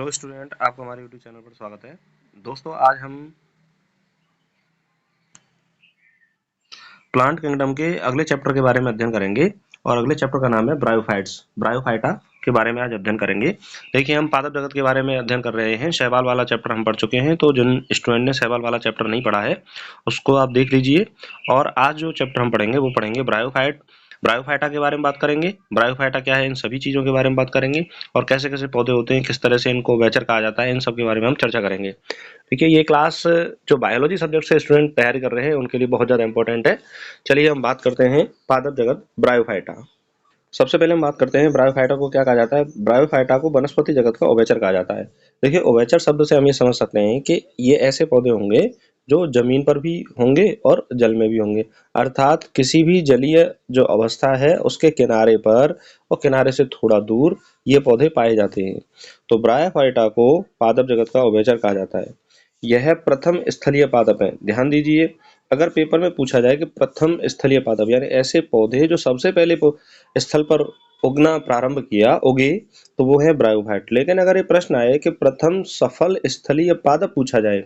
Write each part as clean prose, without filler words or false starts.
Hello student, आपका हमारे YouTube channel पर स्वागत है। दोस्तों, आज हम प्लांट किंगडम के अगले चैप्टर के बारे में अध्ययन करेंगे और अगले चैप्टर का नाम है ब्रायोफाइट्स। ब्रायोफाइटा के बारे में आज अध्ययन करेंगे। देखिए, हम पादप जगत के बारे में अध्ययन कर रहे हैं। शैवाल वाला चैप्टर हम पढ़ चुके हैं, तो जिन स्टूडेंट ने शैवाल वाला चैप्टर नहीं पढ़ा है उसको आप देख लीजिए। और आज जो चैप्टर हम पढ़ेंगे वो पढ़ेंगे ब्रायोफाइट। ब्रायोफाइटा के बारे में बात करेंगे। ब्रायोफाइटा क्या है, इन सभी चीज़ों के बारे में बात करेंगे और कैसे कैसे पौधे होते हैं, किस तरह से इनको वेचर कहा जाता है, इन सब के बारे में हम चर्चा करेंगे। ठीक है, ये क्लास जो बायोलॉजी सब्जेक्ट से स्टूडेंट तैयारी कर रहे हैं उनके लिए बहुत ज़्यादा इंपॉर्टेंट है। चलिए हम बात करते हैं पादप जगत ब्रायोफाइटा। सबसे पहले हम बात करते हैं ब्रायोफाइटा को क्या कहा जाता है। ब्रायोफाइटा को वनस्पति जगत का उभयचर कहा जाता है। देखिए, उभयचर शब्द से हम ये समझ सकते हैं कि ये ऐसे पौधे होंगे जो जमीन पर भी होंगे और जल में भी होंगे, अर्थात किसी भी जलीय जो अवस्था है उसके किनारे पर और किनारे से थोड़ा दूर ये पौधे पाए जाते हैं। तो ब्रायोफाइटा को पादप जगत का उभयचर कहा जाता है। यह प्रथम स्थलीय पादप है। ध्यान दीजिए, अगर पेपर में पूछा जाए कि प्रथम स्थलीय पादप यानी ऐसे पौधे जो सबसे पहले स्थल पर उगना प्रारंभ किया, उगे, तो वो है ब्रायोफाइट। लेकिन अगर ये प्रश्न आए कि प्रथम सफल स्थलीय पादप पूछा जाए,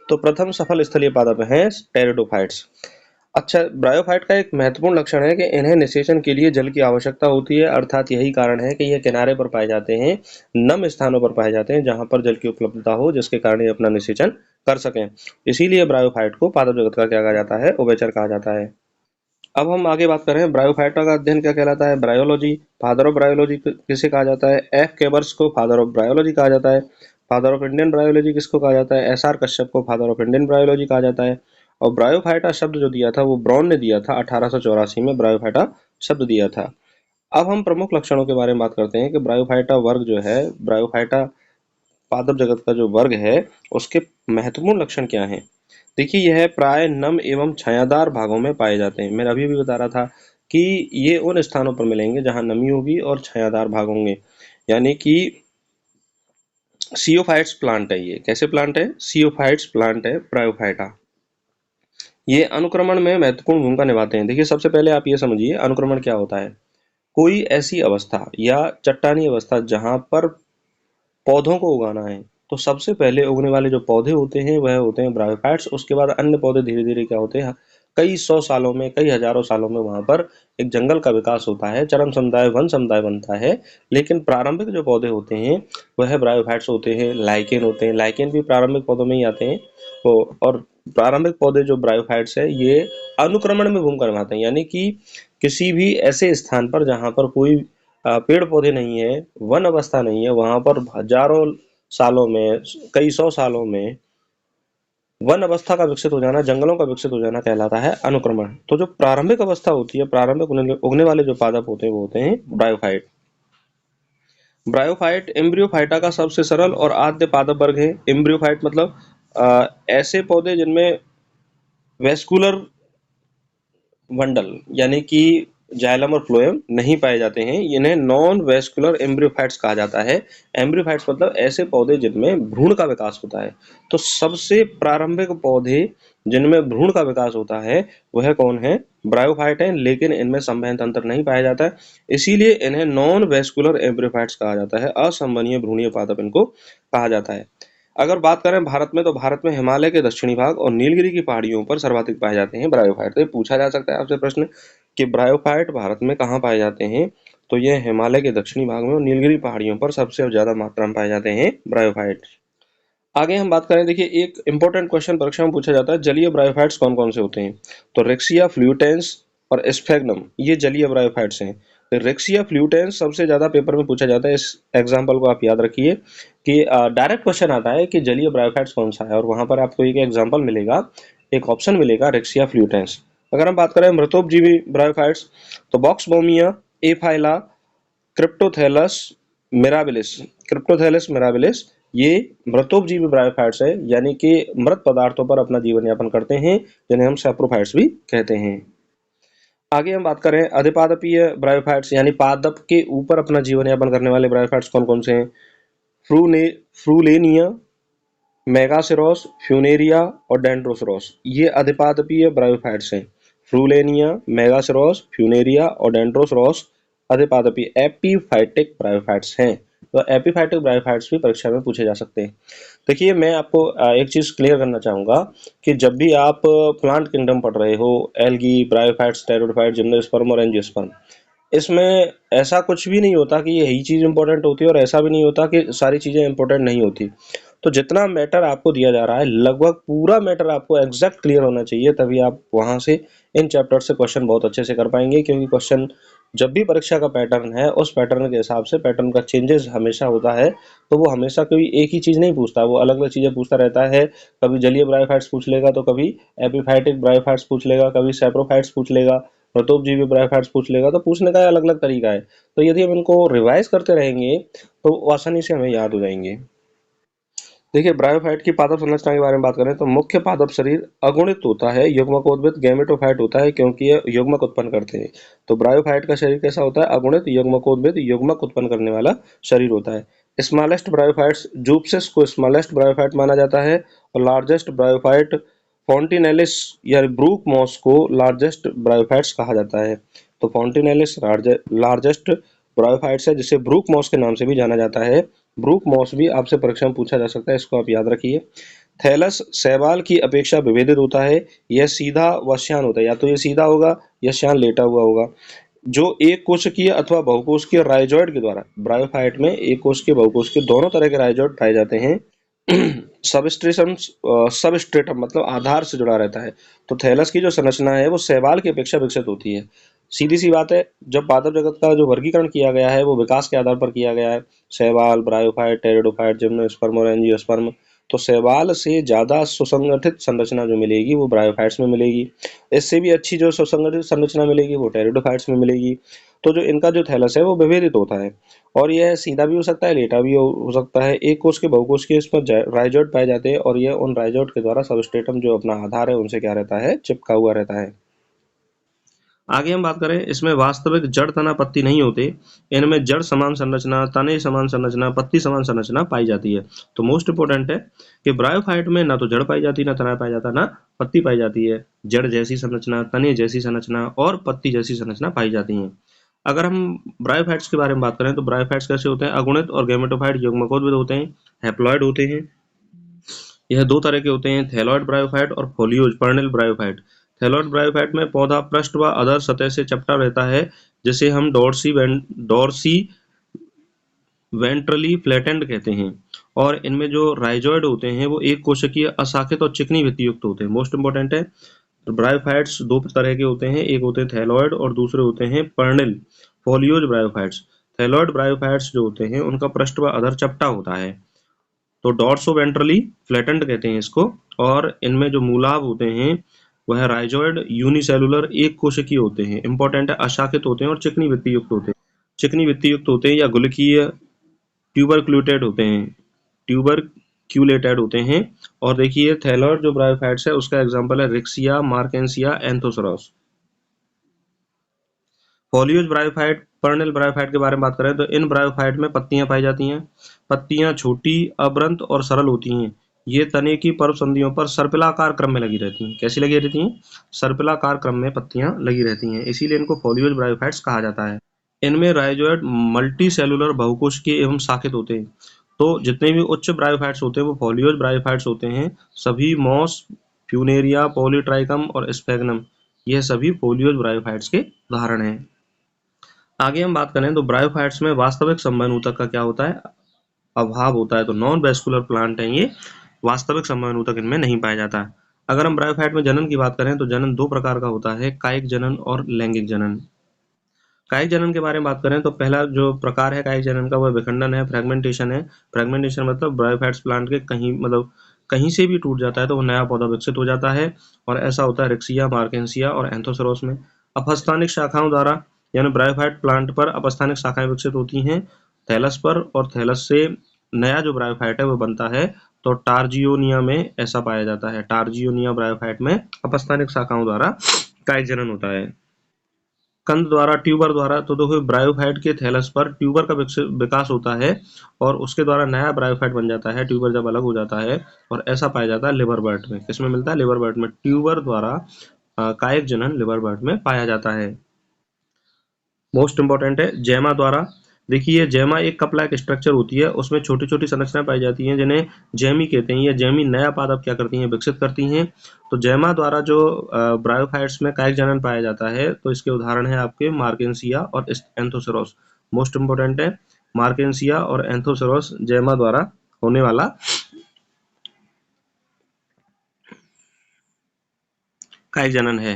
तो प्रथम सफल स्थलीय पादप हैं टेरिडोफाइट्स। अच्छा, ब्रायोफाइट का एक महत्वपूर्ण लक्षण है कि इन्हें निषेचन के लिए जल की आवश्यकता होती है, अर्थात यही कारण है कि यह किनारे पर पाए जाते हैं, नम स्थानों पर पाए जाते हैं जहां पर जल की उपलब्धता हो, जिसके कारण ये अपना निषेचन कर सकें। इसीलिए ब्रायोफाइट को पादप जगत का क्या कहा जाता है, उभयचर कहा जाता है। अब हम आगे बात करें ब्रायोफाइटा का अध्ययन क्या कहलाता है। ब्रायोलॉजी, फादर ऑफ ब्रायोलॉजी किसे कहा जाता है। एफ केबर्स को फादर ऑफ ब्रायोलॉजी कहा जाता है। फादर ऑफ इंडियन ब्रायोलॉजी किसको कहा जाता है। एस आर कश्यप को फादर ऑफ इंडियन ब्रायोलॉजी कहा जाता है। और ब्रायोफाइटा शब्द जो दिया था वो ब्राउन ने दिया था, 1884 में ब्रायोफाइटा शब्द दिया था। अब हम प्रमुख लक्षणों के बारे में बात करते हैं कि ब्रायोफाइटा वर्ग जो है, ब्रायोफाइटा पादप जगत का जो वर्ग है उसके महत्वपूर्ण लक्षण क्या हैं। देखिए, यह प्राय नम एवं छायादार भागों में पाए जाते हैं। मैं अभी भी बता रहा था कि ये उन स्थानों पर मिलेंगे जहां नमी होगी और छायादार भाग होंगे, यानी कि सियोफाइट्स प्लांट है। ये कैसे प्लांट है, सियोफाइट्स प्लांट है ब्रायोफाइटा। ये अनुक्रमण में महत्वपूर्ण भूमिका निभाते हैं। देखिए, सबसे पहले आप ये समझिए अनुक्रमण क्या होता है। कोई ऐसी अवस्था या चट्टानी अवस्था जहां पर पौधों को उगाना है, तो सबसे पहले उगने वाले जो पौधे होते हैं वह होते हैं ब्रायोफाइट्स। उसके बाद अन्य पौधे धीरे धीरे क्या होते हैं, कई सौ सालों में, कई हजारों सालों में वहां पर एक जंगल का विकास होता है, चरम समुदाय, वन समुदाय बनता है। लेकिन प्रारंभिक जो पौधे होते हैं वह ब्रायोफाइट्स होते हैं। लाइकेन होते हैं, लाइकेन भी प्रारंभिक पौधों में ही आते हैं। और प्रारंभिक पौधे जो ब्रायोफाइट्स है ये अनुक्रमण में भूमिका निभाते हैं, यानी कि किसी भी ऐसे स्थान पर जहां पर कोई पेड़ पौधे नहीं है, वन अवस्था नहीं है, वहां पर हजारों सालों में, कई सौ सालों में वन अवस्था का विकसित हो जाना, जंगलों का विकसित हो जाना कहलाता है अनुक्रमण। तो जो प्रारंभिक अवस्था होती है, प्रारंभिक उगने वाले जो पादप होते हैं वो होते हैं ब्रायोफाइट। ब्रायोफाइट एम्ब्रियोफाइटा का सबसे सरल और आद्य पादप वर्ग है। एम्ब्रियोफाइट मतलब ऐसे पौधे जिनमें वेस्कुलर बंडल यानी कि जाइलम और फ्लोएम नहीं पाए जाते हैं, इन्हें नॉन वेस्कुलर एम्ब्रियोफाइट्स कहा जाता है। एम्ब्रियोफाइट्स मतलब ऐसे पौधे जिनमें भ्रूण का विकास होता है। तो सबसे प्रारंभिक पौधे जिनमें भ्रूण का विकास होता है वह कौन है, ब्रायोफाइट है। लेकिन इनमें संवहन तंत्र नहीं पाया जाता है, इसीलिए इन्हें नॉन वेस्कुलर एम्ब्रियोफाइट्स कहा जाता है। असंवहनीय भ्रूणीय पादप इनको कहा जाता है। अगर बात करें भारत में, तो भारत में हिमालय के दक्षिणी भाग और नीलगिरी की पहाड़ियों पर सर्वाधिक पाए जाते हैं ब्रायोफाइट। तो पूछा जा सकता है आपसे प्रश्न कि ब्रायोफाइट भारत में कहाँ पाए जाते हैं, तो ये हिमालय के दक्षिणी भाग में और नीलगिरी पहाड़ियों पर सबसे ज्यादा मात्रा में पाए जाते हैं ब्रायोफाइट। आगे हम बात करें, देखिए एक इंपॉर्टेंट क्वेश्चन परीक्षा में पूछा जाता है, जलीय ब्रायोफाइट्स कौन कौन से होते हैं। तो रेक्सिया फ्लूटेंस और स्फेग्नम ये जलीय ब्रायोफाइट्स हैं। रेक्सिया फ्लूटेंस सबसे ज्यादा पेपर में पूछा जाता है। इस एग्जाम्पल को आप याद रखिए कि डायरेक्ट क्वेश्चन आता है कि जलीय ब्रायोफाइट्स कौन सा है, और वहां पर आपको एक एग्जाम्पल मिलेगा, एक ऑप्शन मिलेगा रेक्सिया फ्लूटेंस। अगर हम बात करें मृतोपजीवी ब्रायोफाइट्स, तो बॉक्सबोमिया, एफाइला, क्रिप्टोथैलस मिराबिलिस, क्रिप्टोथैलस मिराबिलिस ये मृतोपजीवी ब्रायोफाइट्स है, यानी कि मृत पदार्थों पर अपना जीवन यापन करते हैं, जिन्हें हम सैप्रोफाइट्स भी कहते हैं। आगे हम बात करें अधिपादपीय ब्रायोफाइट्स, यानी पादप के ऊपर अपना जीवन यापन करने वाले ब्रायोफाइट्स कौन कौन से हैं। फ्रूलेनिया, मेगासेरोस, फ्यूनेरिया और डेंड्रोसेरोस ये अधिपादपीय ब्रायोफाइट्स हैं। फ्रूलेनिया, मेगासेरोस, फ्यूनेरिया और डेंड्रोसेरोस अधिपादपीय एपीफाइटिक ब्रायोफाइट्स हैं। तो एपीफाइटिक ब्रायोफाइट्स भी परीक्षा में पूछे जा सकते हैं। देखिए, मैं आपको एक चीज़ क्लियर करना चाहूँगा कि जब भी आप प्लांट किंगडम पढ़ रहे हो, एल्गी, ब्रायोफाइट्स, टेरिडोफाइट, जिम्नोस्पर्म और एंजियोस्पर्म, इसमें ऐसा कुछ भी नहीं होता कि यही चीज़ इंपॉर्टेंट होती है और ऐसा भी नहीं होता कि सारी चीज़ें इंपॉर्टेंट नहीं होती। तो जितना मैटर आपको दिया जा रहा है, लगभग पूरा मैटर आपको एग्जैक्ट क्लियर होना चाहिए, तभी आप वहाँ से इन चैप्टर से क्वेश्चन बहुत अच्छे से कर पाएंगे। क्योंकि क्वेश्चन जब भी परीक्षा का पैटर्न है, उस पैटर्न के हिसाब से पैटर्न का चेंजेस हमेशा होता है। तो वो हमेशा कोई एक ही चीज़ नहीं पूछता, वो अलग अलग चीज़ें पूछता रहता है। कभी जलीय ब्रायोफाइट्स पूछ लेगा, तो कभी एपीफाइटिक ब्रायोफाइट्स पूछ लेगा, कभी सैप्रोफाइट्स पूछ लेगा, प्रतोपजीवी ब्रायोफाइट्स पूछ लेगा। तो पूछने का अलग अलग तरीका है। तो यदि हम इनको रिवाइज करते रहेंगे तो आसानी से हमें याद हो जाएंगे। देखिए, ब्रायोफाइट की पादप संरचना के बारे में बात करें तो मुख्य पादप शरीर अगुणित होता है, युग्मकोद्भिद गैमेटोफाइट होता है, क्योंकि ये युग्मक उत्पन्न करते हैं। तो ब्रायोफाइट का शरीर कैसा होता है? अगुणित युग्मकोद्भिद युग्मक उत्पन्न करने वाला शरीर होता है। स्मॉलेस्ट ब्रायोफाइट्स, जूपसिस को स्मॉलेस्ट ब्रायोफाइट माना जाता है, और लार्जेस्ट ब्रायोफाइट फोंटिनेलिस या ब्रूक मॉस को लार्जेस्ट ब्रायोफाइट्स कहा जाता है। तो फोंटिनेलिस लार्जेस्ट ब्रायोफाइट्स है, जिसे ब्रूक मॉस के नाम से भी जाना जाता है। ब्रूक मॉस भी आपसे परीक्षा में पूछा जा सकता है, इसको आप याद रखिए। थैलस शैवाल की अपेक्षा विभेदित होता है। यह सीधा व श्यान होता है, या तो ये सीधा होगा या श्यान लेटा हुआ होगा। जो एक कोशिकीय अथवा बहुकोशिकीय राइजोइड के द्वारा, ब्रायोफाइट में एक कोशिकीय बहुकोशिकीय दोनों तरह के राइजोइड पाए जाते हैं। सबस्ट्रेटम सबस्ट्रेटम मतलब आधार से जुड़ा रहता है। तो थैलस की जो संरचना है वो शैवाल की अपेक्षा विकसित होती है। सीधी सी बात है, जब पादप जगत का जो वर्गीकरण किया गया है वो विकास के आधार पर किया गया है। शैवाल, ब्रायोफाइट, टेरिडोफाइट, जिम्नोस्पर्म और एंजियोस्पर्म। तो शैवाल से ज्यादा सुसंगठित संरचना जो मिलेगी वो ब्रायोफाइट्स में मिलेगी। इससे भी अच्छी जो सुसंगठित संरचना मिलेगी वो टेरिडोफाइट्स में मिलेगी। तो जो इनका जो थैलस है वो विभेदित होता है, और यह सीधा भी हो सकता है, लेटा भी हो सकता है। एक कोश के बहुकोश के इसमें राइजोइड पाए जाते हैं, और यह उन राइजोइड के द्वारा सबस्ट्रेटम जो अपना आधार है उनसे क्या रहता है? चिपका हुआ रहता है। आगे हम बात करें, इसमें वास्तविक जड़ तना पत्ती नहीं होते। इनमें जड़ समान संरचना, तने समान संरचना, पत्ती समान संरचना पाई जाती है। तो मोस्ट इंपोर्टेंट है कि ब्रायोफाइट में ना तो जड़ पाई जाती, ना तना पाया जाता, ना पत्ती पाई जाती है। जड़ जैसी संरचना, तने जैसी संरचना और पत्ती जैसी संरचना पाई जाती है। अगर हम ब्रायोफाइट्स के बारे में बात करें तो ब्रायोफाइट्स कैसे होते हैं? अगुणित और गैमेटोफाइट युग्मकोद्भिद होते हैं, हैप्लॉइड होते हैं। यह दो तरह के होते हैं, थैलॉइड ब्रायोफाइट और folios Parnell bryophyte. Thalloid bryophyte में पौधा पृष्ठ व अधर सतह से चपटा रहता है, जिसे हम डॉर्सी वेंट्रली फ्लैटेंड कहते हैं। और इनमें जो राइजोइड होते हैं वो एक कोशिकीय, अशाखित और चिकनी भित्ति युक्त होते हैं। मोस्ट इंपोर्टेंट है। तो ब्रायोफाइट्स दो तरह के होते हैं, एक होते हैं थैलॉइड और दूसरे होते हैं Parnell folios bryophytes. Thalloid bryophytes जो होते हैं उनका पृष्ठ व अधर चपटा होता है, तो डॉर्सो वेंट्रली फ्लैटेंड कहते हैं इसको। और इनमें जो मूलाभ होते हैं वह राइजोइड यूनिसेलुलर एक कोशिकीय होते हैं। इंपॉर्टेंट है, अशाखित होते हैं और चिकनी भित्ति युक्त होते हैं। चिकनी भित्ति युक्त होते हैं या गुलकीय ट्यूबरक्यूलेटेड होते हैं, ट्यूबरक्यूलेटेड होते हैं। और देखिए, थैलॉइड जो ब्रायोफाइट्स है उसका एग्जांपल है Riccia, Marchantia, Anthoceros. Foliose bryophyte, पर्नेल ब्रायोफाइट के बारे में बात करें तो इन ब्रायोफाइट में पत्तियां पाई जाती हैं। पत्तियां छोटी, अवृंत और सरल होती हैं। ये तने की पर्व संधियों पर सर्पिलाकार क्रम में लगी रहती हैं। कैसी लगी रहती हैं? सर्पिलाकार क्रम में पत्तियां लगी रहती हैं, इसीलिए इनको फोलियोज ब्रायोफाइट्स कहा जाता है। इनमें राइजोइड मल्टी सेलुलर बहुकोशिकीय एवं शाखित होते हैं। तो जितने भी उच्च ब्रायोफाइट्स होते हैं वो फोलियोज ब्रायोफाइट्स होते हैं। सभी मॉस, फ्यूनेरिया, पॉलीट्राइकम और स्फैग्नम, यह सभी फोलियोज ब्रायोफाइट्स के उदाहरण हैं। आगे हम बात करें तो ब्रायोफाइट्स में वास्तविक संवहन ऊतक का क्या होता है? अभाव होता है। तो नॉन वेस्कुलर प्लांट है ये, वास्तविक संवहन ऊतक इनमें नहीं पाया जाता। अगर हम ब्रायोफाइट में जनन की बात करें तो जनन दो प्रकार का होता है, कायिक जनन और लैंगिक जनन। कायिक जनन के बारे में बात करें तो पहला जो प्रकार है कायिक जनन का वह विखंडन है, फ्रेगमेंटेशन है। फ्रेगमेंटेशन मतलब ब्रायोफाइट्स प्लांट के कहीं से भी टूट जाता है तो वो नया पौधा विकसित हो जाता है, और ऐसा होता है रिक्सिया, मार्केंसिया और एंथोसरोस में। अपस्थानिक शाखाओं द्वारा, यानी ब्रायोफाइट प्लांट पर अपस्थानिक शाखाएं विकसित होती हैं थैलस पर, और थैलस से नया जो ब्रायोफाइट है वो बनता है। तो टार्जियोनिया में ऐसा पाया जाता है, टार्जियोनिया ब्रायोफाइट में अपस्थानिक शाखाओं द्वारा कायिक जनन होता है। कंद द्वारा, ट्यूबर द्वारा, तो देखो ब्रायोफाइट के थैलस पर ट्यूबर का विकास होता है, और उसके द्वारा नया ब्रायोफाइट बन जाता है, ट्यूबर जब अलग हो जाता है। और ऐसा पाया जाता है लिवर बर्ड में। किसमें मिलता है? लिवर बर्ड में। ट्यूबर द्वारा कायिक जनन लिवर बर्ड में पाया जाता है। मोस्ट इंपॉर्टेंट है, जैमा द्वारा। देखिए जैमा एक कपला एक स्ट्रक्चर होती है, उसमें छोटी छोटी संरचनाएं पाई जाती हैं जिन्हें जैमी कहते हैं। ये जैमी नया पादप क्या करती हैं, विकसित करती हैं। तो जैमा द्वारा जो ब्रायोफाइट्स में कायिक जनन पाया जाता है, तो इसके उदाहरण है आपके मार्केंसिया और एंथोसेरोस। मोस्ट इंपोर्टेंट है, मार्केंसिया और एंथोसेरोस जैमा द्वारा होने वाला कायिक जनन है।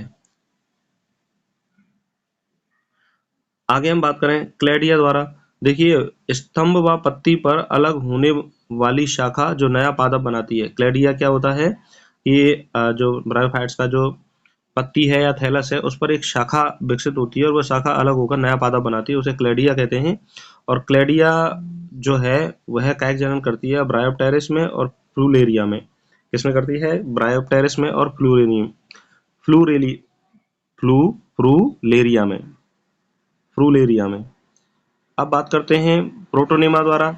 आगे हम बात करें क्लैडिया द्वारा। देखिए स्तंभ व पत्ती पर अलग होने वाली शाखा जो नया पादप बनाती है। क्लैडिया क्या होता है, ये जो ब्रायोफाइट्स का जो पत्ती है या थैलस है, उस पर एक शाखा विकसित होती है और वह शाखा अलग होकर नया पादप बनाती है, उसे क्लैडिया कहते हैं। और क्लैडिया जो है वह कायिक जनन करती है ब्रायोप्टेरिस में और फ्लूरेरिया में। किसमें करती है, ब्रायोप्टेरिस में और फ्लूरेरियम फ्लूरेली फ्लू फ्रूलेरिया में फ्रूलेरिया में। अब बात करते हैं प्रोटोनेमा द्वारा।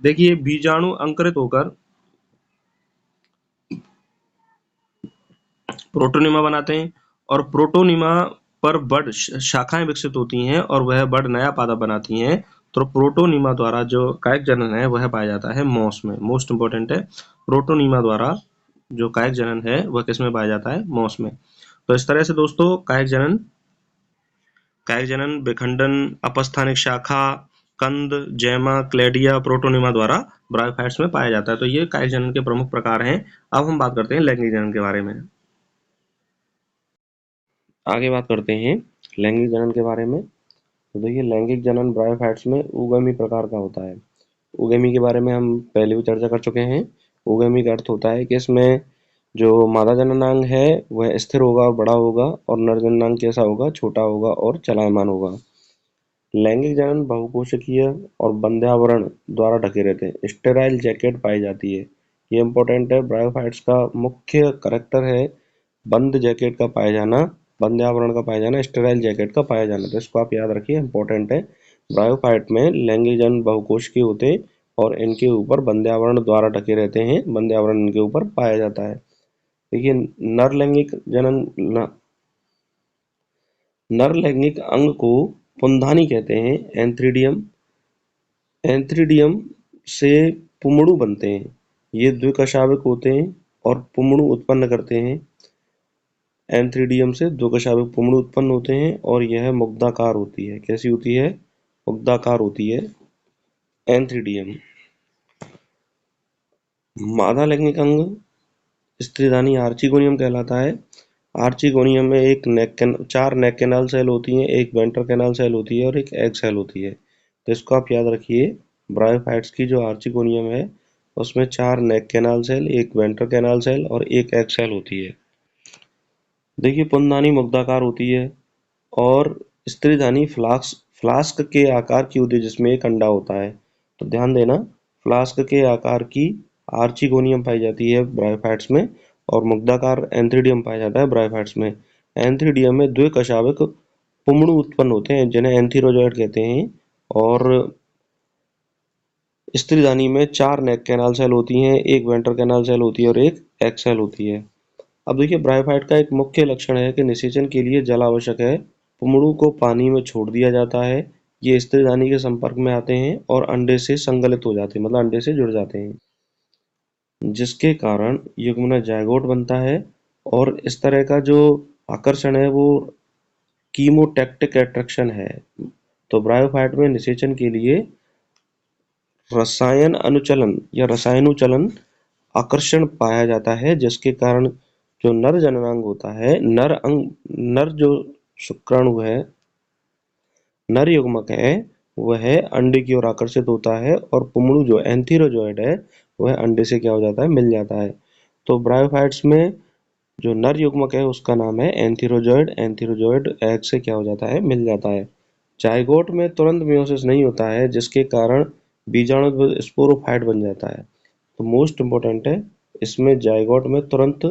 देखिए बीजाणु अंकुरित होकर प्रोटोनेमा बनाते हैं और प्रोटोनेमा पर बड शाखाएं विकसित होती हैं और वह बड नया पादप बनाती हैं। तो प्रोटोनेमा द्वारा जो कायिक जनन है वह पाया जाता है मॉस में। मोस्ट इंपोर्टेंट है, प्रोटोनेमा द्वारा जो कायिक जनन है वह किसमें पाया जाता है, मॉस में। तो इस तरह से दोस्तों कायिक जनन विखंडन, अपस्थानिक शाखा, कंद, जैमा, क्लैडिया, प्रोटोनेमा द्वारा ब्रायोफाइट्स में पाया जाता है। तो ये कायिक जनन के प्रमुख प्रकार हैं। अब हम बात करते हैं लैंगिक जनन के बारे में। आगे बात करते हैं लैंगिक जनन के बारे में। तो देखिए लैंगिक जनन ब्रायोफाइट्स में उगमी प्रकार का होता है। उगमी के बारे में हम पहले भी चर्चा कर चुके हैं। उगमी का अर्थ होता है कि इसमें जो मादा जननांग है वह स्थिर होगा और बड़ा होगा, और नर जननांग कैसा होगा, छोटा होगा और चलायमान होगा। लैंगिक जनन बहुकोशिकीय और बंध्यावरण द्वारा ढके रहते हैं। स्टेराइल जैकेट पाई जाती है। ये इंपॉर्टेंट है, ब्रायोफाइट्स का मुख्य करैक्टर है बंद जैकेट का पाया जाना, बंध्यावरण का पाया जाना, स्टेराइल जैकेट का पाया जाना। तो इसको आप याद रखिए, इंपॉर्टेंट है। ब्रायोफाइट में लैंगिक जनन बहुकोशिकीय होते हैं और इनके ऊपर बंध्यावरण द्वारा ढके रहते हैं, बंध्यावरण इनके ऊपर पाया जाता है। देखिए नर लैंगिक अंग को पुंधानी कहते हैं। एंथ्रीडियम से पुमड़ू बनते हैं। ये द्विकशाविक होते हैं और पुमड़ू उत्पन्न करते हैं। एंथ्रीडियम से द्विकशाविक पुमड़ू उत्पन्न होते हैं और यह मुग्धाकार होती है। कैसी होती है, मुग्धाकार होती है एंथ्रीडियम। मादा लैंगिक अंग स्त्रीधानी आर्चिगोनियम कहलाता है। आर्चिगोनियम में चार नेक कैनाल सेल होती हैं, एक वेंट्रल कैनाल सेल होती है और एक एग सेल होती है। तो इसको आप याद रखिए, ब्रायोफाइट्स की जो आर्चिगोनियम है उसमें चार नेक कैनाल सेल, एक वेंट्रल कैनाल सेल और एक एग सेल होती है। देखिए पुंधानी मुग्धाकार होती है और स्त्रीधानी फ्लास्क के आकार की होती है जिसमें एक अंडा होता है। तो ध्यान देना, फ्लास्क के आकार की आर्चिगोनियम पाई जाती है ब्रायोफाइट्स में और मुग्धाकार एंथ्रीडियम पाया जाता है ब्रायोफाइट्स में। एंथ्रीडियम में द्विकशाविक पुमड़ू उत्पन्न होते हैं जिन्हें एंथीरोजॉइड कहते हैं, और स्त्रीधानी में चार नेक कैनाल सेल होती हैं, एक वेंट्रल कैनाल सेल होती है और एक एग सेल होती है। अब देखिए ब्रायोफाइट का एक मुख्य लक्षण है कि निषेचन के लिए जल आवश्यक है। पुमड़ू को पानी में छोड़ दिया जाता है, ये स्त्रीधानी के संपर्क में आते हैं और अंडे से संगलित हो जाते हैं, मतलब अंडे से जुड़ जाते हैं, जिसके कारण युग्मनज जायगोट बनता है। और इस तरह का जो आकर्षण है वो कीमोटैक्टिक अट्रैक्शन है। तो ब्रायोफाइट में निषेचन के लिए रसायन अनुचलन या रसायनुचलन आकर्षण पाया जाता है, जिसके कारण जो नर जननांग होता है, नर जो शुक्राणु है, नर युग्मक है, वह अंडे की ओर आकर्षित होता है और पुमड़ू जो एंथीरोजॉइड है वह अंडे से क्या हो जाता है, मिल जाता है। तो ब्रायोफाइट्स में जो नर युग्मक है उसका नाम है एंथीरोजॉइड। एंथीरोजॉइड एग से क्या हो जाता है, मिल जाता है। जायगोट में तुरंत मियोसिस नहीं होता है, जिसके कारण बीजाणु स्पोरोफाइट बन जाता है। तो मोस्ट इंपोर्टेंट है, इसमें जायगोट में तुरंत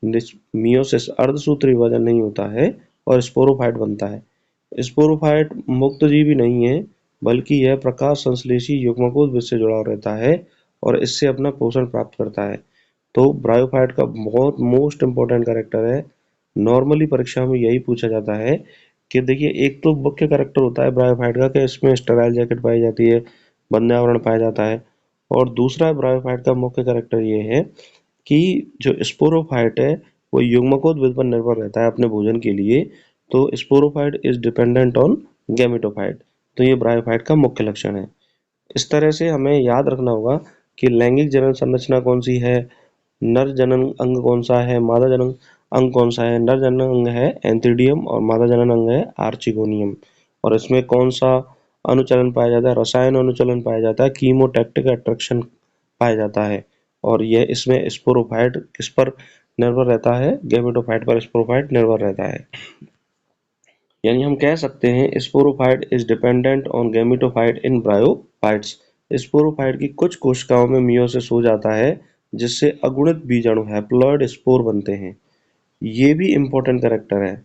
मियोसिस अर्धसूत्री विभाजन नहीं होता है और स्पोरोफाइट बनता है। स्पोरोफाइट मुक्त जीवी नहीं है, बल्कि यह प्रकाश संश्लेषी युग्मकों से जुड़ा रहता है और इससे अपना पोषण प्राप्त करता है। तो ब्रायोफाइट का बहुत मोस्ट इंपोर्टेंट कैरेक्टर है। नॉर्मली परीक्षा में यही पूछा जाता है कि देखिए एक तो मुख्य कैरेक्टर होता है ब्रायोफाइट का कि इसमें स्टेराइल जैकेट पाई जाती है, बंध्य आवरण पाया जाता है। और दूसरा ब्रायोफाइट का मुख्य कैरेक्टर ये है कि जो स्पोरोफाइट है वो युग्मकोद्भिद पर निर्भर रहता है अपने भोजन के लिए। तो sporophyte is dependent on gametophyte. तो ये ब्रायोफाइट का मुख्य लक्षण है। इस तरह से हमें याद रखना होगा कि लैंगिक जनन संरचना कौन सी है, नर जनन अंग कौन सा है, मादा जनन अंग कौन सा है। नर जनन अंग है एंथीडियम और मादा जनन अंग है आर्चिगोनियम। और इसमें कौन सा अनुचलन पाया जाता है, रसायन अनुचलन पाया जाता है, कीमोटैक्टिक अट्रैक्शन पाया जाता है। और यह इसमें स्पोरोफाइट किस पर निर्भर रहता है, गैमेटोफाइट पर स्पोरोफाइट निर्भर रहता है। यानी हम कह सकते हैं sporophyte is dependent on gametophyte in bryophytes. Sporophyte की कुछ कोशिकाओं में मियोसिस हो जाता है जिससे अगुणित बीजाणु हैप्लॉइड स्पोर बनते हैं। ये भी इम्पोर्टेंट कैरेक्टर है।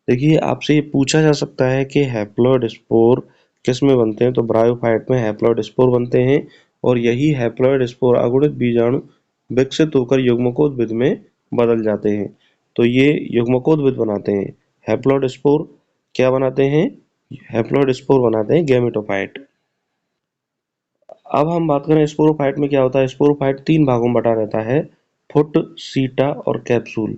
देखिए आपसे ये पूछा जा सकता है कि हैप्लॉइड स्पोर किस में बनते हैं, तो ब्रायोफाइट में हैप्लॉइड स्पोर बनते हैं। और यही हैप्लॉइड स्पोर अगुणित बीजाणु विकसित होकर युग्मकोद्भिद में बदल जाते हैं। तो ये युग्मकोद्भिद बनाते हैं। हैप्लॉइड स्पोर क्या बनाते हैं, हैप्लॉइड स्पोर बनाते हैं गैमेटोफाइट। अब हम बात करें स्पोरोफाइट में क्या होता है। स्पोरोफाइट 3 भागों में बटा रहता है, फुट, सीटा और कैप्सूल।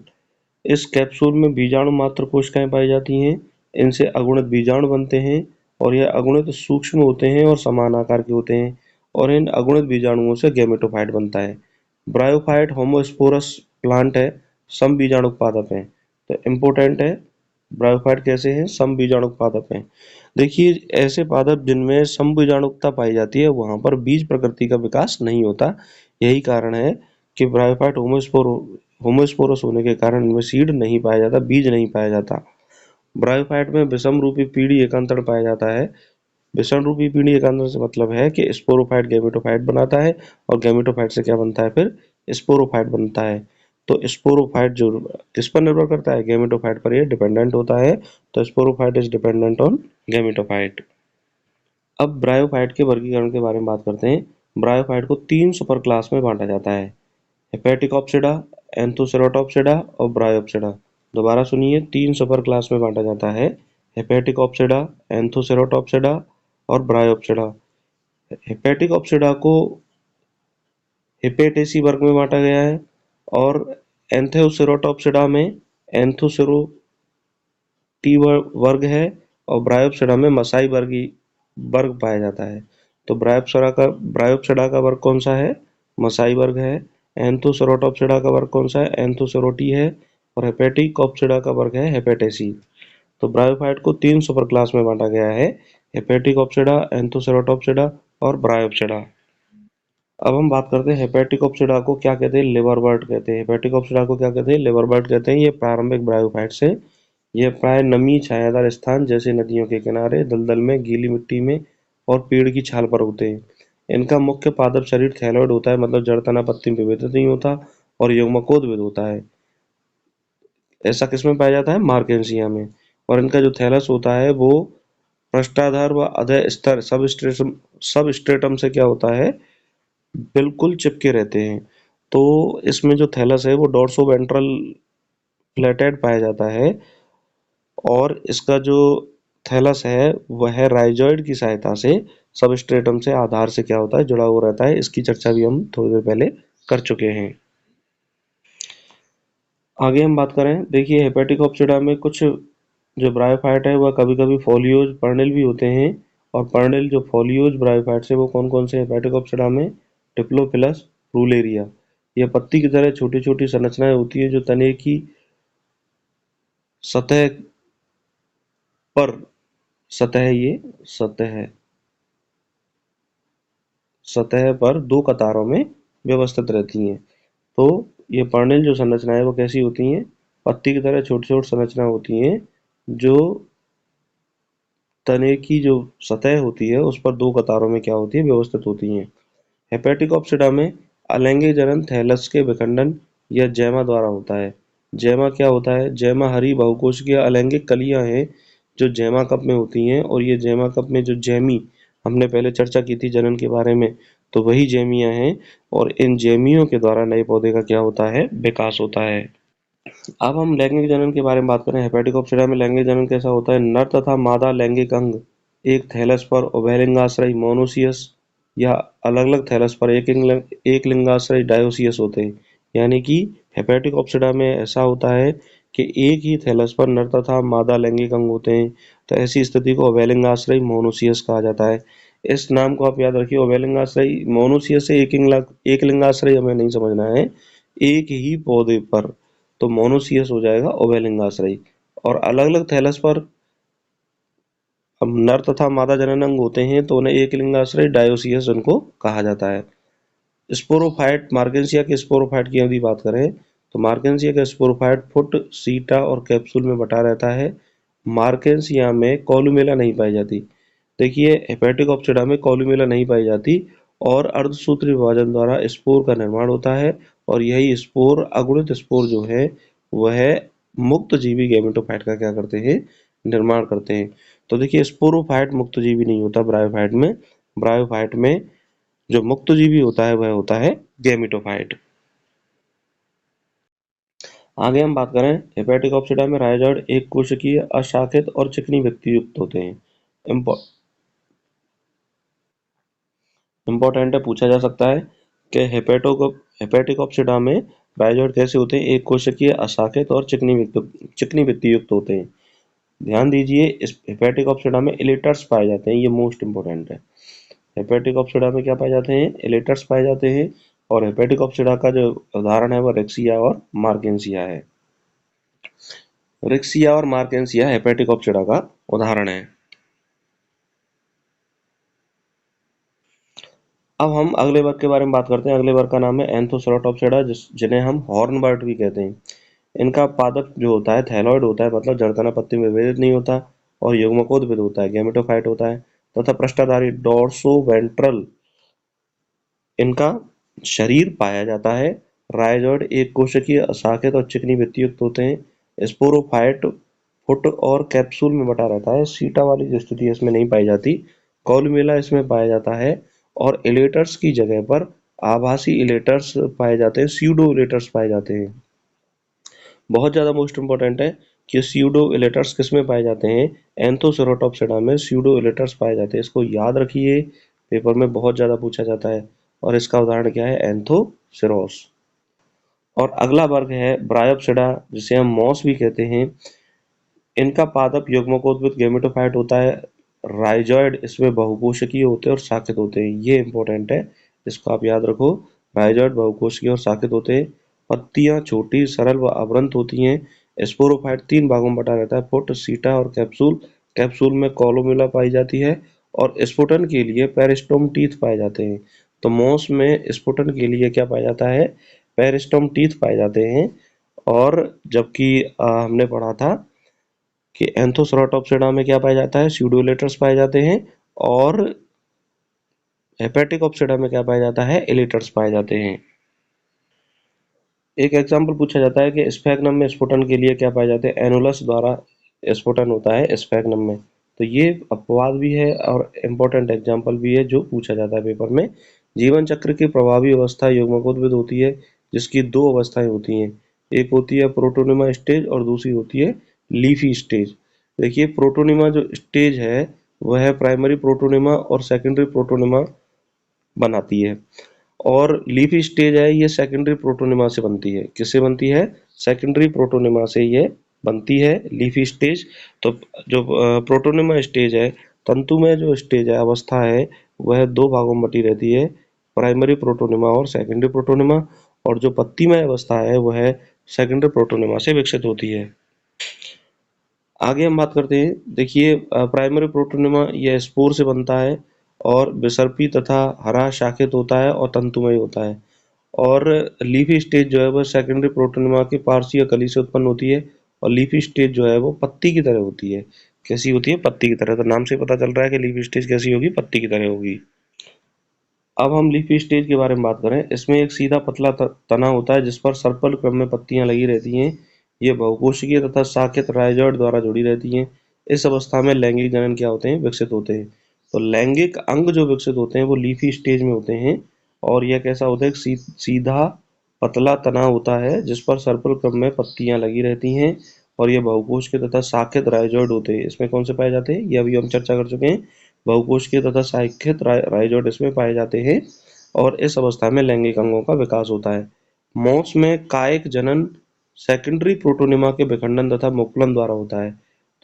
इस कैप्सूल में बीजाणु मात्र कोशिकाएं पाई जाती हैं। इनसे अगुणित बीजाणु बनते हैं और यह अगुणित सूक्ष्म होते हैं और समान आकार के होते हैं। और इन अगुणित बीजाणुओं से गैमेटोफाइट बनता है। ब्रायोफाइट होमोस्पोरस प्लांट है, सम बीजाणु पादप है। तो इम्पोर्टेंट है, ब्रायोफाइट कैसे हैं, सम बीजाणु पादप हैं। देखिए ऐसे पादप जिनमें समबीजाणुकता पाई जाती है वहां पर बीज प्रकृति का विकास नहीं होता। यही कारण है कि ब्रायोफाइट होमोस्पोरस होने के कारण इनमें सीड नहीं पाया जाता, बीज नहीं पाया जाता। ब्रायोफाइट में विषम रूपी पीढ़ी एकांतरण पाया जाता है। विषम रूपी पीढ़ी एकांतरण से मतलब है कि स्पोरोफाइट गैमेटोफाइट बनाता है और गैमेटोफाइट से क्या बनता है, फिर स्पोरोफाइट बनता है। तो स्पोरोफाइट जो किस पर निर्भर करता है, गैमेटोफाइट पर ये डिपेंडेंट होता है। तो sporophyte is dependent on gametophyte. अब ब्रायोफाइट के वर्गीकरण के बारे में बात करते हैं। ब्रायोफाइट को 3 सुपर क्लास में बांटा जाता है, हेपेटिकॉप्सिडा, एंथोसेरोटॉप्सिडा और ब्रायोप्सिडा। दोबारा सुनिए, 3 सुपर क्लास में बांटा जाता है, हेपेटिकॉप्सिडा, एंथोसेरोटॉप्सिडा और ब्रायोप्सिडा। हेपेटिकॉप्सिडा को हिपेटेसी वर्ग में बांटा गया है और एंथोसेरोटॉप्सिडा में एंथोसेरोटी वर्ग है और ब्रायोप्सिडा में मसाई वर्ग पाया जाता है। तो ब्रायोप्सिडा का वर्ग कौन सा है, मसाई वर्ग है। एंथोसेरोटॉप्सिडा का वर्ग कौन सा है, एंथोसेरोटी है। और हेपेटिकॉप्सिडा का वर्ग है हेपेटेसी। तो ब्रायोफाइट को 3 सुपर क्लास में बांटा गया है, हेपेटिकॉप्सिडा, एंथोसेरोटॉप्सिडा और ब्रायोप्सिडा। अब हम बात करते हैं हेपेटिकॉप्सिडा को क्या कहते हैं, लिवरबर्ट कहते हैं। हेपेटिकॉप्सिडा को क्या कहते हैं, लिवरबर्ट कहते हैं। ये प्रारंभिक ब्रायोफाइट्स हैं। ये प्राय नमी छायादार स्थान जैसे नदियों के किनारे, दलदल में, गीली मिट्टी में और पेड़ की छाल पर होते हैं। इनका मुख्य पादप शरीर थैलॉइड होता है, मतलब जड़ तना पत्ती में विभेदित नहीं होता और युग्मकोद्भिद होता है। ऐसा किसमें पाया जाता है, मार्केंसिया में। और इनका जो थैलस होता है वो पृष्ठाधार व अधः स्तर सब स्ट्रेटम से क्या होता है, बिल्कुल चिपके रहते हैं। तो इसमें जो थैलस है वो डोर्सोवेंट्रल फ्लैटेड पाया जाता है। और इसका जो थैलस है वह राइजॉइड की सहायता से सबस्ट्रेटम से आधार से क्या होता है, जुड़ा हुआ रहता है। इसकी चर्चा भी हम थोड़ी देर पहले कर चुके हैं। आगे हम बात करें, देखिए हेपेटिकॉप्सिडा में कुछ जो ब्रायोफाइट है वह कभी कभी फोलियोज पर्निल भी होते हैं। और पर्निल जो फोलियोज ब्रायोफाइट्स है वो कौन कौन से, हेपेटिकॉप्सिडा में डिप्लोफिलस रूलेरिया। यह पत्ती की तरह छोटी छोटी संरचनाएं होती है जो तने की सतह पर सतह ये सतह सतह पर 2 कतारों में व्यवस्थित रहती हैं। तो ये पर्निल जो संरचना है वो कैसी होती हैं, पत्ती की तरह छोटी छोटी संरचना होती हैं जो तने की जो सतह होती है उस पर 2 कतारों में क्या होती है, व्यवस्थित होती हैं। हेपेटिकॉप्सिडा में अलैंगिक जनन थैलस के विखंडन या जैमा द्वारा होता है। जैमा क्या होता है, जैमा हरी बहुकोशिकीय अलैंगिक कलियां हैं जो जैमा कप में होती हैं। और ये जैमा कप में जो जैमी, हमने पहले चर्चा की थी जनन के बारे में, तो वही जैमियां हैं। और इन जैमियों के द्वारा नए पौधे का क्या होता है, विकास होता है। अब हम लैंगिक जनन के बारे में बात करें। हेपेटिकोप्सिडा में लैंगिक जनन कैसा होता है? नर तथा मादा लैंगिक अंग एक थैलस पर उभयलिंगाश्रयी मोनोसियस या अलग-अलग थैलस पर एक लिंगाश्रयी डायोसियस होते हैं। यानी कि हेपेटिकोप्सिडा में ऐसा होता है कि एक ही थैलस पर नर तथा मादा लैंगिक अंग होते हैं, तो ऐसी स्थिति को उभयलिंगाश्रयी मोनोसियस कहा जाता है। इस नाम को आप याद रखिए, उभयलिंगाश्रयी। मोनोसियस से एक लिंगाश्रयी हमें नहीं समझना है, एक ही पौधे पर, तो मोनोसियस हो जाएगा उभयलिंगाश्रयी। और अलग अलग थैलस पर अब नर तथा मादा जनन अंग होते हैं तो उन्हें एक लिंगाश्रयी डायोसियस उनको कहा जाता है। स्पोरोफाइट, मार्केंसिया के स्पोरोफाइट की यदि बात करें तो मार्केंसिया का स्पोरोफाइट फुट, सीटा और कैप्सूल में बटा रहता है। मार्केंसिया में कॉलुमेला नहीं पाई जाती। देखिए, हेपेटिकोप्सिडा में कॉलुमेला नहीं पाई जाती और अर्धसूत्री विभाजन द्वारा स्पोर का निर्माण होता है, और यही स्पोर, अगुणित स्पोर जो है वह मुक्त जीवी गैमेटोफाइट का क्या करते हैं? निर्माण करते हैं। तो देखिए, स्पोरोफाइट मुक्त जीवी नहीं होता ब्रायोफाइट में। ब्रायोफाइट में जो मुक्त जीवी होता है वह होता है गैमेटोफाइट। आगे हम बात करें, हेपेटिकोप्सिडा में राइजोइड एक कोशिकीय, अशाखित और चिकनी भित्ति युक्त होते हैं। इम्पोर्टेंट है, पूछा जा सकता है कि हेपेटिकोप्सिडा में राइजोइड कैसे होते हैं? एक कोशिकीय, अशाखित और चिकनी भित्ति युक्त होते हैं। ध्यान दीजिए, इस हेपेटिकोप्सिडा में इलेटर्स पाए जाते हैं, ये मोस्ट इंपोर्टेंट है। हेपेटिकोप्सिडा में क्या पाए जाते हैं? इलेटर्स पाए जाते हैं। और हेपेटिकोप्सिडा का जो उदाहरण है वह रिक्सिया और मार्केंसिया है। रिक्सिया और मार्केंसिया हेपेटिकोप्सिडा का उदाहरण है। अब हम अगले वर्ग के बारे में बात करते हैं। अगले वर्ग का नाम है एंथोसेराटोप्सिडा, जिन्हें हम हॉर्नबर्ड भी कहते हैं। इनका पादप जो होता है थैलॉइड होता है, मतलब जड़तना पत्ती में विभेदित नहीं होता, और युग्मकोद्भिद होता है, गैमेटोफाइट होता है, तथा पृष्ठधारी डोर्सो वेंट्रल इनका शरीर पाया जाता है। राइजोइड एक कोशिकीय, अशाखित और चिकनी भित्ति युक्त होते हैं। स्पोरोफाइट फुट और कैप्सूल में बटा रहता है। सीटा वाली जो स्थिति इसमें नहीं पाई जाती। कॉलुमेला इसमें पाया जाता है, और इलेटर्स की जगह पर आभासी इलेटर्स पाए जाते हैं, स्यूडो इलेटर्स पाए जाते हैं। बहुत ज़्यादा मोस्ट इंपॉर्टेंट है कि स्यूडो इलेटर्स किस में पाए जाते हैं? एंथोसेराटोप्सिडा में स्यूडो इलेटर्स पाए जाते हैं। इसको याद रखिए, पेपर में बहुत ज़्यादा पूछा जाता है। और इसका उदाहरण क्या है? एंथोसेरोस। और अगला वर्ग है ब्रायोप्सिडा, जिसे हम मॉस भी कहते हैं। इनका पादप युग्मकोद्भिद गैमेटोफाइट होता है। राइजोइड इसमें बहुकोशिकीय होते हैं और शाखित होते हैं, ये इंपॉर्टेंट है, इसको आप याद रखो। राइजोइड बहुकोशिकीय और शाखित होते हैं। पत्तियां छोटी, सरल व अवरंत होती हैं। स्पोरोफाइट 3 भागों में बटा रहता है, फुट, सीटा और कैप्सूल। कैप्सूल में कॉलोमेला पाई जाती है, और स्फुटन के लिए पेरिस्टोम टीथ पाए जाते हैं। तो मॉस में स्फुटन के लिए क्या पाया जाता है? पेरिस्टोम टीथ पाए जाते हैं। और जबकि हमने पढ़ा था कि एंथोसेराटोप्सिडा में क्या पाया जाता है? स्यूडोलेटर्स पाए जाते हैं। और हेपेटिकोप्सिडा में क्या पाया जाता है? इलेटर्स पाए जाते हैं। एक एग्जाम्पल पूछा जाता है कि स्फैग्नम में स्फुटन के लिए क्या पाए जाते हैं? एनुलस द्वारा स्फुटन होता है स्फैग्नम में। तो ये अपवाद भी है और इम्पोर्टेंट एग्जाम्पल भी है जो पूछा जाता है पेपर में। जीवन चक्र की प्रभावी अवस्था युग्मकोद्भिद होती है, जिसकी दो अवस्थाएं होती हैं। एक होती है प्रोटोनिमा स्टेज और दूसरी होती है लीफी स्टेज। देखिए, प्रोटोनिमा जो स्टेज है वह प्राइमरी प्रोटोनिमा और सेकेंडरी प्रोटोनिमा बनाती है, और लीफी स्टेज है ये सेकेंडरी प्रोटोनिमा से बनती है। किससे बनती है? सेकेंडरी प्रोटोनिमा से ये बनती है, लीफी स्टेज। तो जो प्रोटोनिमा स्टेज है, तंतु में जो स्टेज है, अवस्था है, वह दो भागों में बटी रहती है, प्राइमरी प्रोटोनिमा और सेकेंडरी प्रोटोनिमा। और जो पत्तीमय अवस्था है वह सेकेंडरी प्रोटोनिमा से विकसित होती है। आगे हम बात करते हैं। देखिए, प्राइमरी प्रोटोनिमा यह स्पोर से बनता है, और विसर्पी तथा हरा शाखित होता है और तंतुमय होता है। और लीफी स्टेज जो है वह सेकेंडरी प्रोटोनिमा की पार्श्वीय कली से उत्पन्न होती है, और लीफी स्टेज जो है वो पत्ती की तरह होती है। कैसी होती है? पत्ती की तरह। तो नाम से पता चल रहा है कि लीफी स्टेज कैसी होगी? पत्ती की तरह होगी। अब हम लीफी स्टेज के बारे में बात करें। इसमें एक सीधा पतला तना होता है जिस पर सर्पल क्रम में पत्तियां लगी रहती हैं। ये बहुकोशिकीय तथा शाखित राइजोइड द्वारा जुड़ी रहती हैं। इस अवस्था में लैंगिक जनन क्या होते हैं? विकसित होते हैं। तो लैंगिक अंग जो विकसित होते हैं वो लीफी स्टेज में होते हैं। और यह कैसा होता है? सीधा पतला तना होता है जिस पर सर्पिल क्रम में पत्तियां लगी रहती हैं और ये बहुकोशिकीय तथा शाखित राइजोइड होते हैं। इसमें कौन से पाए जाते हैं, ये अभी हम चर्चा कर चुके हैं। बहुकोशिकीय तथा शाखित राइजोइड इसमें पाए जाते हैं और इस अवस्था में लैंगिक अंगों का विकास होता है। मोस में कायिक जनन सेकेंडरी प्रोटोनिमा के विखंडन तथा मुकुलन द्वारा होता है।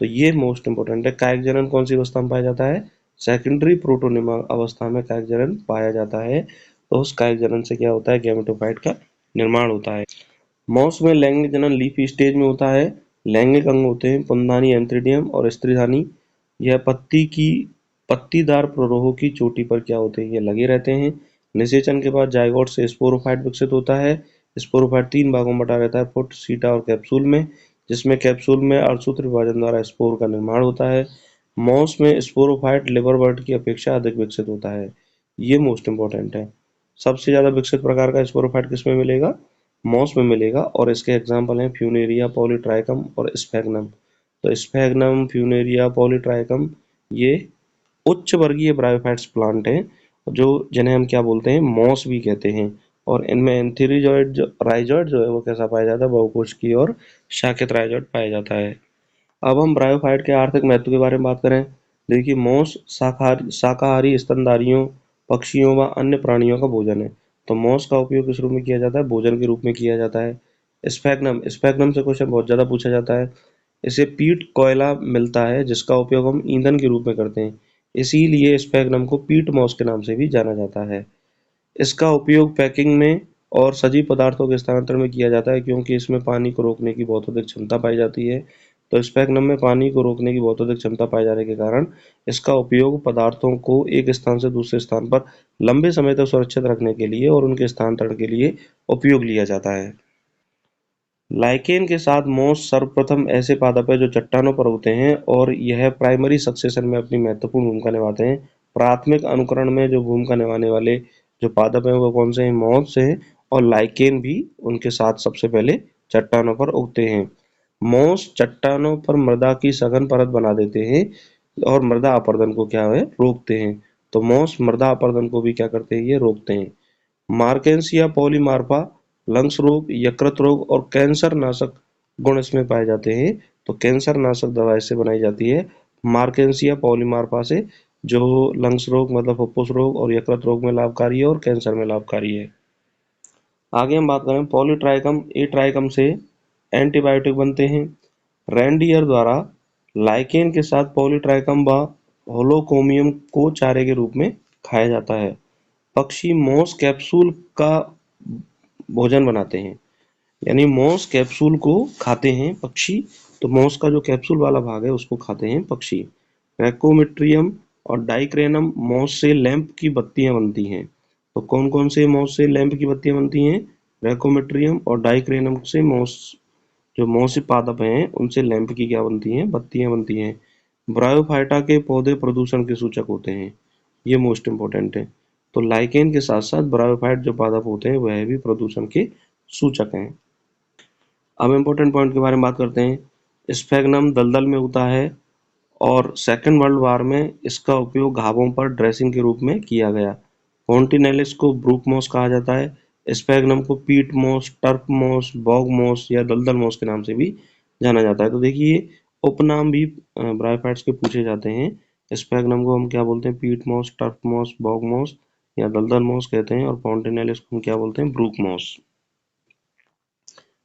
तो ये मोस्ट इंपोर्टेंट है। कायिक जनन कौन सी अवस्था में पाया जाता है, सेकेंडरी प्रोटोनिमा अवस्था में कायिक जनन पाया जाता है। तो उस कायिक जनन से क्या होता है, गैमेटोफाइट का निर्माण होता है। मॉस में लैंगिक जनन लीफ स्टेज में होता है। लैंगिक अंग होते हैं पुंधानी एंथ्रीडियम और स्त्रीधानी। यह पत्ती की पत्तीदार प्ररोह की चोटी पर क्या होते हैं, ये लगे रहते हैं। निषेचन के बाद जायगोट से स्पोरोफाइट विकसित होता है। स्पोरोफाइट 3 भागों में बटा रहता है, फुट, सीटा और कैप्सूल में, जिसमें कैप्सूल में अर्धसूत्र विभाजन द्वारा स्पोर का निर्माण होता है। मॉस में स्पोरोफाइट लिवरबर्ट की अपेक्षा अधिक विकसित होता है। ये मोस्ट इंपोर्टेंट है। सबसे ज्यादा विकसित प्रकार का स्पोरोफाइट किसमें मिलेगा, मॉस में मिलेगा। और इसके एग्जाम्पल हैं फ्यूनेरिया, पॉलीट्राइकम और स्फैग्नम। तो स्फैग्नम, फ्यूनेरिया, पॉलीट्राइकम ये उच्च वर्गीय ब्रायोफाइट्स प्लांट हैं जो जिन्हें हम क्या बोलते हैं, मॉस भी कहते हैं। और इनमें एंथेरिजॉइड राइजॉइड जो है वो कैसा पाया जाता है, बहुकोशिकीय और शाखित राइजॉइड पाया जाता है। अब हम ब्रायोफाइट के आर्थिक महत्व के बारे में बात करें। देखिए, मॉस शाकाहारी स्तनधारियों, पक्षियों व अन्य प्राणियों का भोजन है। तो मॉस का उपयोग किस रूप में किया जाता है, भोजन के रूप में किया जाता है। स्फैग्नम, स्फैग्नम से क्वेश्चन बहुत ज्यादा पूछा जाता है। इसे पीट कोयला मिलता है जिसका उपयोग हम ईंधन के रूप में करते हैं, इसीलिए स्फैग्नम को पीट मॉस के नाम से भी जाना जाता है। इसका उपयोग पैकिंग में और सजीव पदार्थों के स्थानांतरण में किया जाता है क्योंकि इसमें पानी को रोकने की बहुत अधिक क्षमता पाई जाती है। तो स्फैग्नम में पानी को रोकने की बहुत अधिक क्षमता पाए जाने के कारण इसका उपयोग पदार्थों को एक स्थान से दूसरे स्थान पर लंबे समय तक सुरक्षित रखने के लिए और उनके स्थानांतरण के लिए उपयोग लिया जाता है। लाइकेन के साथ मॉस सर्वप्रथम ऐसे पादप है जो चट्टानों पर होते हैं और यह प्राइमरी सक्सेशन में अपनी महत्वपूर्ण भूमिका निभाते हैं। प्राथमिक अनुकरण में जो भूमिका निभाने वाले जो पादप हैं वो कौन से हैं, मॉस हैं। और लाइकेन भी उनके साथ सबसे पहले चट्टानों पर उगते हैं। मॉस चट्टानों पर मृदा की सघन परत बना देते हैं और मृदा अपरदन को क्या है, रोकते हैं। तो मॉस मृदा अपरदन को भी क्या करते हैं, ये रोकते हैं। मार्केंसिया पॉलीमार्फा लंग्स रोग, यकृत रोग और कैंसर नाशक गुण इसमें पाए जाते हैं। तो कैंसर नाशक दवा इससे बनाई जाती है मार्केंसिया पॉलीमार्फा से, जो लंग्स रोग मतलब फुफ्फुस रोग और यकृत रोग में लाभकारी है और कैंसर में लाभकारी है। आगे हम बात करें पॉलीट्राइकम, ए ट्राइकम से एंटीबायोटिक बनते हैं। रेंडियर द्वारा लाइकेन के साथ पॉलीट्राइकम व होलोकोमियम को चारे के रूप में खाया जाता है। पक्षी मॉस कैप्सूल का भोजन बनाते हैं, यानी मॉस कैप्सूल को खाते हैं पक्षी। तो मॉस का जो कैप्सूल वाला भाग है उसको खाते हैं पक्षी। रैकोमेट्रियम और डाइक्रेनम मॉस से लैंप की बत्तियां बनती हैं। तो कौन कौन से मॉस से लैंप की बत्तियां बनती हैं, रैकोमेट्रियम और डाइक्रेनम से मॉस, जो मॉस पादप हैं उनसे लैंप की क्या बनती हैं, बत्तियां बनती हैं। ब्रायोफाइटा के पौधे प्रदूषण के सूचक होते हैं, ये मोस्ट इंपोर्टेंट है। तो लाइकेन के साथ साथ ब्रायोफाइट जो पादप होते हैं वह भी प्रदूषण के सूचक हैं। अब इम्पोर्टेंट पॉइंट के बारे में बात करते हैं। स्फैग्नम दलदल में होता है और सेकेंड वर्ल्ड वॉर में इसका उपयोग घावों पर ड्रेसिंग के रूप में किया गया। कॉन्टिनेलिस को ब्रूक मॉस कहा जाता है। स्फैग्नम को peat moss, turf moss, bog moss या दलदल मॉस के नाम से भी जाना जाता है। तो देखिए, उपनाम भी ब्रायोफाइट्स के पूछे जाते हैं। स्फैग्नम को हम क्या बोलते हैं, peat moss, turf moss, bog moss या दलदल मॉस कहते हैं। और कॉन्टिनेलिस को हम क्या बोलते हैं, ब्रूक मॉस।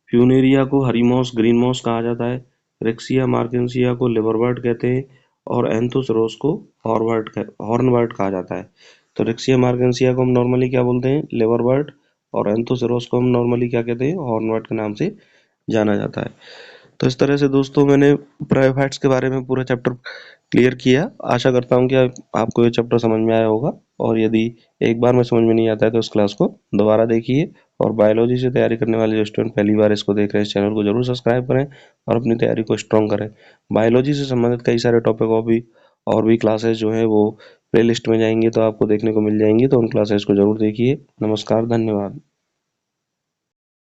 फ्यूनेरिया को हरी मॉस, ग्रीन मॉस कहा जाता है। रिक्सिया मार्केंसिया को लिवरबर्ट कहते हैं और एंथोसरोस को हॉर्नबर्ट कहा जाता है। तो रिक्सिया मार्केंसिया को हम नॉर्मली क्या बोलते हैं, लिवरबर्ट, और एंथोसरोस को हम नॉर्मली क्या कहते हैं, हॉर्नबर्ट के नाम से जाना जाता है। तो इस तरह से दोस्तों मैंने ब्रायोफाइट्स के बारे में पूरा चैप्टर क्लियर किया। आशा करता हूँ कि आपको ये चैप्टर समझ में आया होगा। और यदि एक बार में समझ में नहीं आता है तो इस क्लास को दोबारा देखिए। और बायोलॉजी से तैयारी करने वाले जो स्टूडेंट पहली बार इसको देख रहे हैं, इस चैनल को जरूर सब्सक्राइब करें और अपनी तैयारी को स्ट्रॉन्ग करें। बायोलॉजी से संबंधित कई सारे टॉपिक और भी क्लासेस जो है वो प्लेलिस्ट में जाएंगे तो आपको देखने को मिल जाएंगी, तो उन क्लासेस को जरूर देखिए। नमस्कार, धन्यवाद।